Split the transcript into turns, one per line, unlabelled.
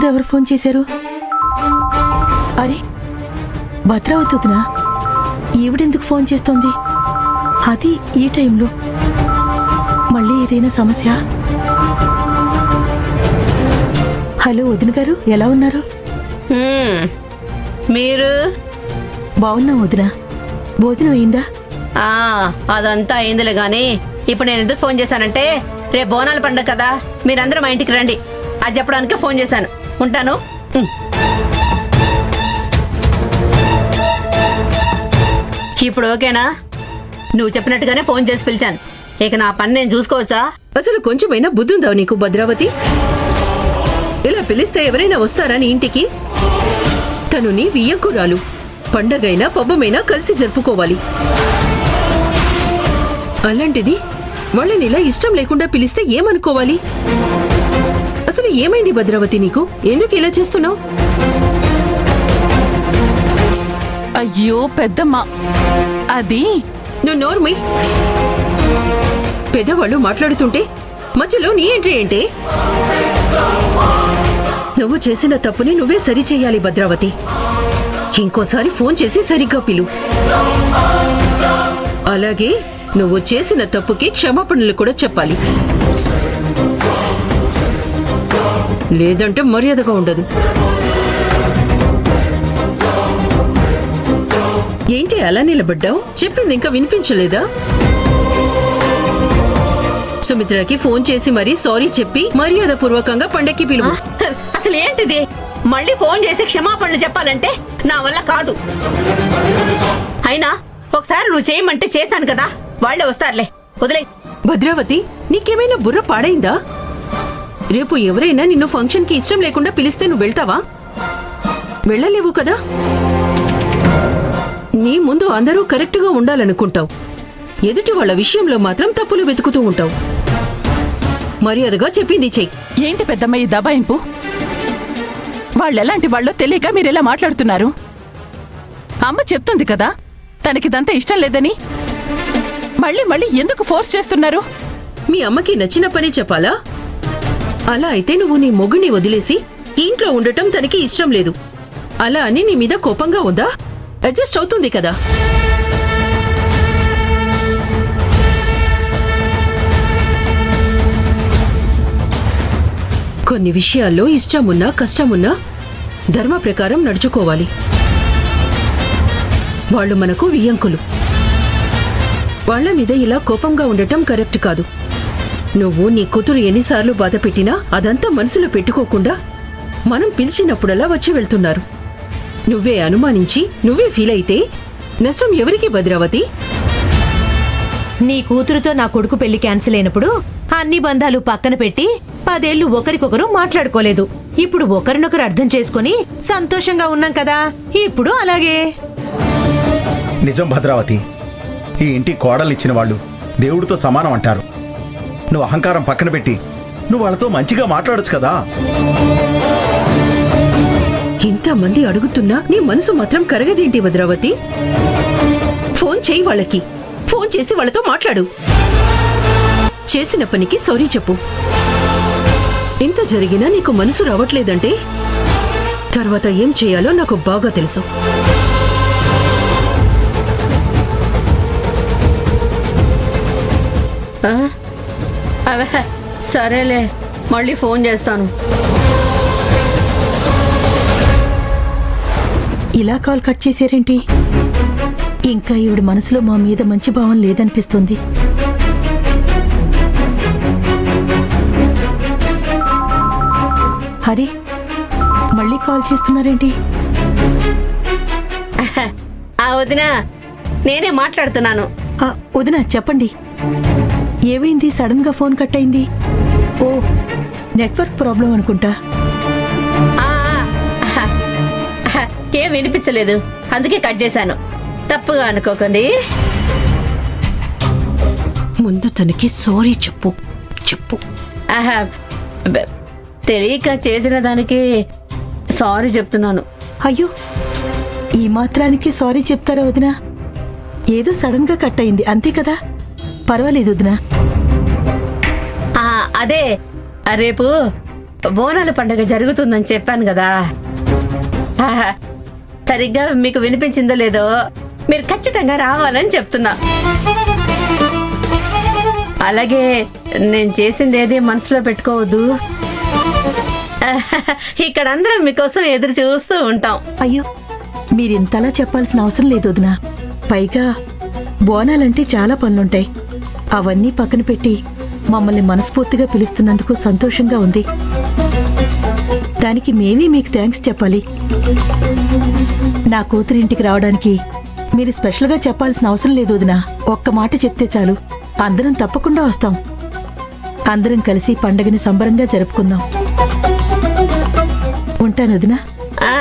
రాత్రి ఎవరు ఫోన్ చేశారు? అరే, భద్రావతి వదినా, ఈవిడెందుకు ఫోన్ చేస్తోంది? అది ఈ టైంలో. మళ్ళీ ఏదైనా సమస్య? హలో వదిన గారు, ఎలా ఉన్నారు?
మీరు?
బాగున్నాం వదినా. భోజనం అయిందా?
అదంతా అయిందిలే గాని ఇప్పుడు నేను ఎందుకు ఫోన్ చేశానంటే, రేపు బోనాల పండుగ కదా, మీరందరూ మా ఇంటికి రండి అది చెప్పడానికే ఫోన్ చేశాను. ఉంటాను. ఇప్పుడు ఓకేనా? నువ్వు చెప్పినట్టుగానే ఫోన్ చేసి పిలిచాను. ఇక నా పని నేను చూసుకోవచ్చా?
అసలు కొంచెమైనా బుద్ధుందా నీకు భద్రావతి? ఇలా పిలిస్తే ఎవరైనా వస్తారా నీ ఇంటికి? తను నీ వియ్యంకురాలు. పండగైనా పబ్బమైనా కలిసి జరుపుకోవాలి. అలాంటిది వాళ్ళని ఇలా ఇష్టం లేకుండా పిలిస్తే ఏమనుకోవాలి? అసలు ఏమైంది భద్రావతి నీకు? ఎందుకు ఇలా చేస్తున్నావు?
అయ్యో పెద్దమ్మ, అది
నువ్వు నోర్మై. పెద్దవాళ్ళు మాట్లాడుతుంటే మధ్యలో నీ ఎంట్రీ ఏంటి? నువ్వు చేసిన తప్పుని నువ్వే సరిచేయాలి భద్రావతి. ఇంకోసారి ఫోన్ చేసి సరిగ్గా పిలు. అలాగే నువ్వు చేసిన తప్పుకి క్షమాపణలు కూడా చెప్పాలి. లేదంటే మర్యాదగా ఉండదు. ఏంటి అలా నిలబడ్డావు? చెప్పింది ఇంకా వినిపించలేదా? సుమిత్రకి ఫోన్ చేసి మరీ సారీ చెప్పి మర్యాద పూర్వకంగా పండక్కి పిలువు.
అసలు ఏంటిది? మళ్ళీ ఫోన్ చేసి క్షమాపణలు చెప్పాలంటే నా వల్ల కాదు. అయినా ఒకసారి నువ్వు చేయమంటే చేశాను కదా, వాళ్లే వస్తారులే, వదిలే.
భద్రావతి, నీకేమైనా బుర్ర పాడైందా? రేపు ఎవరైనా నిన్ను ఫంక్షన్ కి ఇష్టం లేకుండా పిలిస్తే నువ్వు వెళ్తావా? వెళ్ళలేవు కదా. నీ ముందు అందరూ కరెక్ట్గా ఉండాలనుకుంటావు. ఎదుటి వాళ్ళ విషయంలో మాత్రం తప్పులు వెతుకుతూ ఉంటావు. మర్యాదగా చెప్పింది చెయ్యి.
ఏంటి పెద్దమ్మ ఈ దబాయింపు? వాళ్ళెలాంటి వాళ్ళో తెలియక మీరెలా మాట్లాడుతున్నారు? అమ్మ చెప్తుంది కదా తనకిదంతా ఇష్టం లేదని. మళ్ళీ మళ్ళీ ఎందుకు ఫోర్స్ చేస్తున్నారు?
మీ అమ్మకి నచ్చిన పని చెప్పాలా? అలా అయితే నువ్వు నీ మొగుణ్ణి వదిలేసి ఇంట్లో ఉండటం తనకి ఇష్టం లేదు అలా అని నీ మీద కోపంగా ఉందా? అడ్జస్ట్ అవుతుంది కదా. కొన్ని విషయాల్లో ఇష్టమున్నా కష్టమున్నా ధర్మ ప్రకారం నడుచుకోవాలి. వాళ్ళు మనకు వియ్యంకులు. వాళ్ల మీద ఇలా కోపంగా ఉండటం కరెక్ట్ కాదు. నువ్వు నీ కూతురు ఎన్నిసార్లు బాధ పెట్టినా అదంతా మనసులో పెట్టుకోకుండా మనం పిలిచినప్పుడల్లా వచ్చి వెళ్తున్నారు. నువ్వే అనుమానించి నువ్వే ఫీల్ అయితే నష్టం ఎవరికి భద్రావతి?
నీ కూతురుతో నా కొడుకు పెళ్లి క్యాన్సిల్ అయినప్పుడు అన్ని బంధాలు పక్కన పెట్టి 10 ఏళ్లు ఒకరికొకరు మాట్లాడుకోలేదు. ఇప్పుడు ఒకరినొకరు అర్థం చేసుకుని సంతోషంగా ఉన్నాం కదా, ఇప్పుడు అలాగే.
నిజం భద్రావతి, ఈ ఇంటి కోడలిచ్చిన వాళ్ళు దేవుడితో సమానం అంటారు. నువ్వు అహంకారం పక్కన పెట్టి నువ్వు వాళ్ళతో మంచిగా మాట్లాడొచ్చు కదా.
ఇంతమంది అడుగుతున్నా నీ మనసు మాత్రం కరగదేంటి భద్రావతి? ఫోన్ చేయి వాళ్ళకి. ఫోన్ చేసి వాళ్ళతో మాట్లాడు. చేసిన పనికి సారీ చెప్పు. ఇంత జరిగినా నీకు మనసు రావట్లేదంటే తర్వాత ఏం చేయాలో నాకు బాగా తెలుసు.
సరేలే, మళ్ళీ ఫోన్ చేస్తాను.
ఇలా కాల్ కట్ చేశారేంటి? ఇంకా ఈవిడ మనసులో మా మీద మంచి భావం లేదనిపిస్తుంది. హరి, మళ్ళీ కాల్ చేస్తున్నారేంటి?
వదినా, నేనే మాట్లాడుతున్నాను.
వదినా చెప్పండి, ఏమైంది? సడన్ గా ఫోన్ కట్ అయింది. ఓ, నెట్వర్క్ ప్రాబ్లం అనుకుంటా.
ఏం వినిపించలేదు, అందుకే కట్ చేశాను. తప్పుగా అనుకోకండి.
ముందు తనకి సారీ చెప్పు. చెప్పు.
తెలియక చేసిన దానికి సారీ చెప్తున్నాను.
అయ్యో, ఈ మాత్రానికి సారీ చెప్తారా వదినా? ఏదో సడన్ గా కట్ అయింది అంతే కదా, పర్వాలేదు వదినా.
అదే రేపు బోనాల పండుగ జరుగుతుందని చెప్పాను కదా. ఆహా, సరిగ్గా మీకు వినిపించిందో లేదో, మీరు ఖచ్చితంగా రావాలని చెప్తున్నా. అలాగే నేను చేసింది ఏది మనసులో పెట్టుకోవద్దు. ఇక్కడ అందరం మీకోసం ఎదురు చూస్తూ ఉంటాం.
అయ్యో మీరింతలా చెప్పాల్సిన అవసరం లేదు వదినా. పైగా బోనాలంటే చాలా పనులుంటాయి. అవన్నీ పక్కన పెట్టి మమ్మల్ని మనస్ఫూర్తిగా పిలుస్తున్నందుకు సంతోషంగా ఉంది. దానికి మేమే మీకు థ్యాంక్స్ చెప్పాలి. నా కూతురింటికి రావడానికి మీరు స్పెషల్గా చెప్పాల్సిన అవసరం లేదు వదినా. ఒక్క మాట చెప్తే చాలు, అందరం తప్పకుండా వస్తాం. అందరం కలిసి పండగని సంబరంగా జరుపుకుందాం. ఉంటాను వదినా.
ఆ